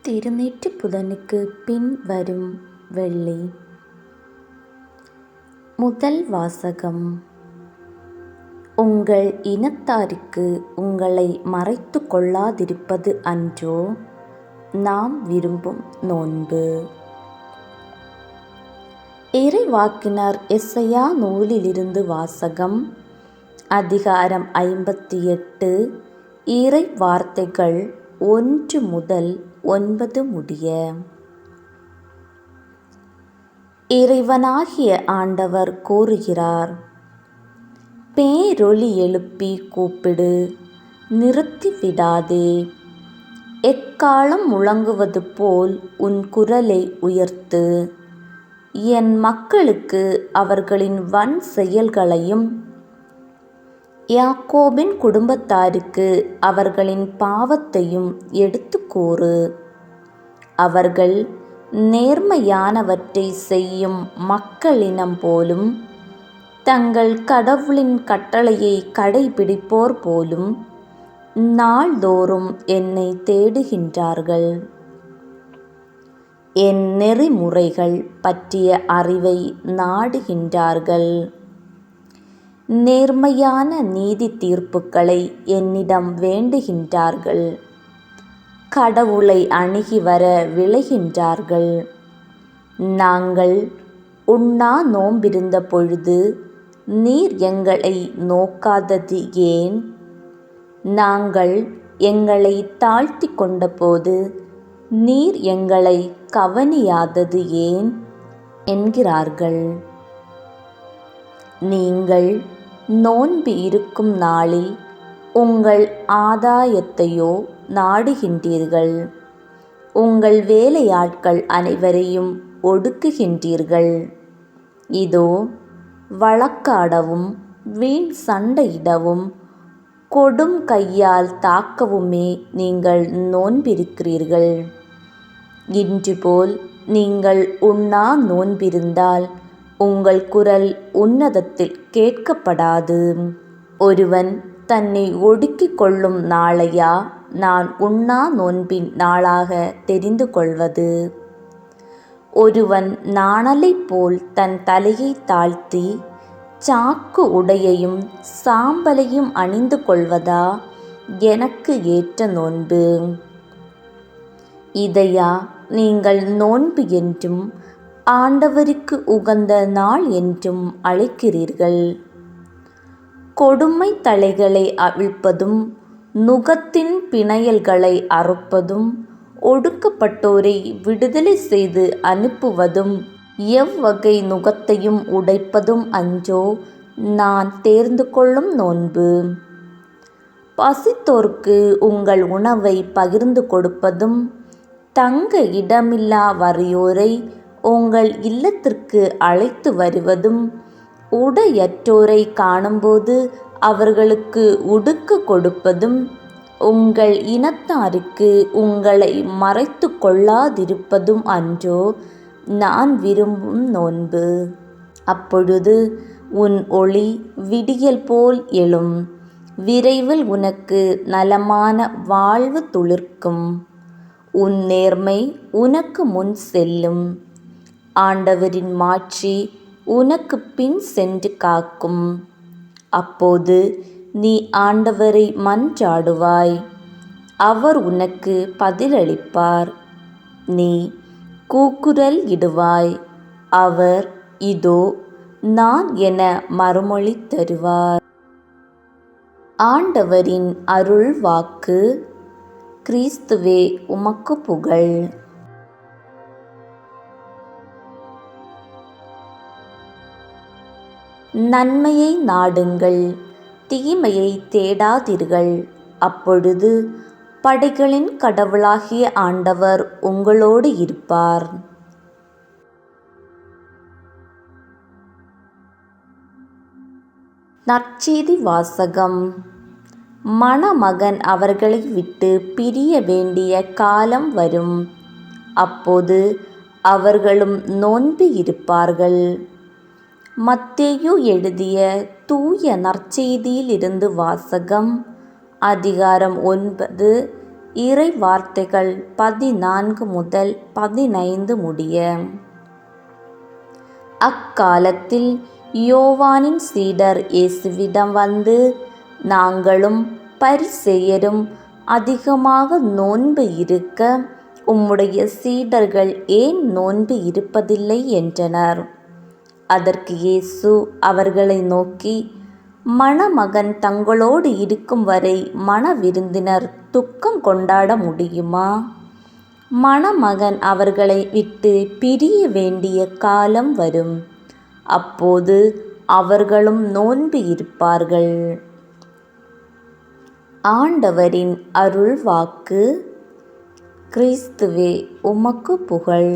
திருநீற்று புதனுக்கு பின் வரும் வெள்ளி. முதல் வாசகம். உங்கள் இனத்தாருக்கு உங்களை மறைத்து கொள்ளாதிருப்பது அன்றோ நாம் விரும்பும் நோன்பு. இறைவாக்கினர் எசையா நூலிலிருந்து வாசகம். அதிகாரம் 58, இறை வார்த்தைகள் 1 முதல் 9 முடிய. இறைவனாகிய ஆண்டவர் கூறுகிறார்: பேரொலி எழுப்பி கூப்பிடு, நிறுத்திவிடாதே. எக்காலம் முழங்குவது போல் உன் குரலை உயர்த்து. என் மக்களுக்கு அவர்களின் வன் செயல்களையும், யாக்கோபின் குடும்பத்தாருக்கு அவர்களின் பாவத்தையும் எடுத்துக் கூறு. அவர்கள் நேர்மையானவற்றை செய்யும் மக்களினம் போலும், தங்கள் கடவுளின் கட்டளையை கடைபிடிப்போர் போலும் நாள்தோறும் என்னை தேடுகின்றார்கள். என் நெறிமுறைகள் பற்றிய அறிவை நாடுகின்றார்கள். நேர்மையான நீதி தீர்ப்புகளை என்னிடம் வேண்டுகின்றார்கள். கடவுளை அணுகி வர விளைகின்றார்கள். நாங்கள் உண்ணா நோம்பிருந்த பொழுது நீர் எங்களை நோக்காதது ஏன்? நாங்கள் எங்களை தாழ்த்தி கொண்டபோது நீர் எங்களை கவனியாதது ஏன் என்கிறார்கள். நீங்கள் நோன்பு இருக்கும் நாளில் உங்கள் ஆதாயத்தையோ நாடுகின்றீர்கள். உங்கள் வேலையாட்கள் அனைவரையும் ஒடுக்குகின்றீர்கள். இதோ, வழக்காடவும் வீண் சண்டையிடவும் கொடும் கையால் தாக்கவுமே நீங்கள் நோன்பிருக்கிறீர்கள். இன்று போல் நீங்கள் உண்ணா நோன்பிருந்தால் உங்கள் குரல் உன்னதத்தில் கேட்கப்படாது. ஒருவன் தன்னை ஒடுக்கிக் கொள்ளும் நாளையா நான் உண்ணா நோன்பின் நாளாக தெரிந்து கொள்வது? ஒருவன் நாணலைப் போல் தன் தலையை தாழ்த்தி சாக்கு உடையையும் சாம்பலையும் அணிந்து கொள்வதா எனக்கு ஏற்ற நோன்பு? இதையா நீங்கள் நோன்பு என்றும் ஆண்டவருக்கு உகந்த நாள் என்றும் அழைக்கிறீர்கள்? கொடுமை தலைகளை அவிழ்ப்பதும், நுகத்தின் பிணையல்களை அறுப்பதும், ஒடுக்கப்பட்டோரை விடுதலை செய்து அனுப்புவதும், எவ்வகை நுகத்தையும் உடைப்பதும் அன்றோ நான் தேர்ந்து கொள்ளும் நோன்பு. பசித்தோர்க்கு உங்கள் உணவை பகிர்ந்து கொடுப்பதும், தங்க இடமில்லா வறியோரை உங்கள் இல்லத்திற்கு அழைத்து வருவதும், உடையற்றோரை காணும்போது அவர்களுக்கு உடுக்க கொடுப்பதும், உங்கள் இனத்தாருக்கு உங்களை மறைத்து கொள்ளாதிருப்பதும் அன்றோ நான் விரும்பும் நோன்பு. அப்பொழுது உன் ஒளி விடியல் போல் எழும். விரைவில் உனக்கு நலமான வாழ்வு துளிர்க்கும். உன் நேர்மை உனக்கு முன் செல்லும். ஆண்டவரின் மாட்சி உனக்கு பின் சென்று காக்கும். அப்போது நீ ஆண்டவரை மன்றாடுவாய், அவர் உனக்கு பதிலளிப்பார். நீ கூக்குரல் இடுவாய், அவர் இதோ நான் என மறுமொழி தருவார். ஆண்டவரின் அருள் வாக்கு. கிறிஸ்துவே உமக்கு புகழ். நன்மையை நாடுங்கள், தீமையை தேடாதீர்கள். அப்பொழுது படைகளின் கடவுளாகிய ஆண்டவர் உங்களோடு இருப்பார். நற்செய்தி வாசகம். மணமகன் அவர்களை விட்டு பிரிய வேண்டிய காலம் வரும். அப்போது அவர்களும் நோன்பு இருப்பார்கள். மத்தேயு எழுதிய தூய நற்செய்தியிலிருந்து வாசகம். அதிகாரம் 9, இறை வார்த்தைகள் 14 முதல் 15 முடிய. அக்காலத்தில் யோவானின் சீடர் இயேசுவிடம் வந்து, நாங்களும் பரிசேயரும் அதிகமாக நோன்பு இருக்க உம்முடைய சீடர்கள் ஏன் நோன்பு இருப்பதில்லை என்றனர். அதற்கு இயேசு அவர்களை நோக்கி, மணமகன் தங்களோடு இருக்கும் வரை மணவிருந்தினர் துக்கம் கொண்டாட முடியுமா? மணமகன் அவர்களை விட்டு பிரிய வேண்டிய காலம் வரும். அப்போது அவர்களும் நோன்பு இருப்பார்கள். ஆண்டவரின் அருள்வாக்கு. கிறிஸ்துவே உமக்கு புகழ்.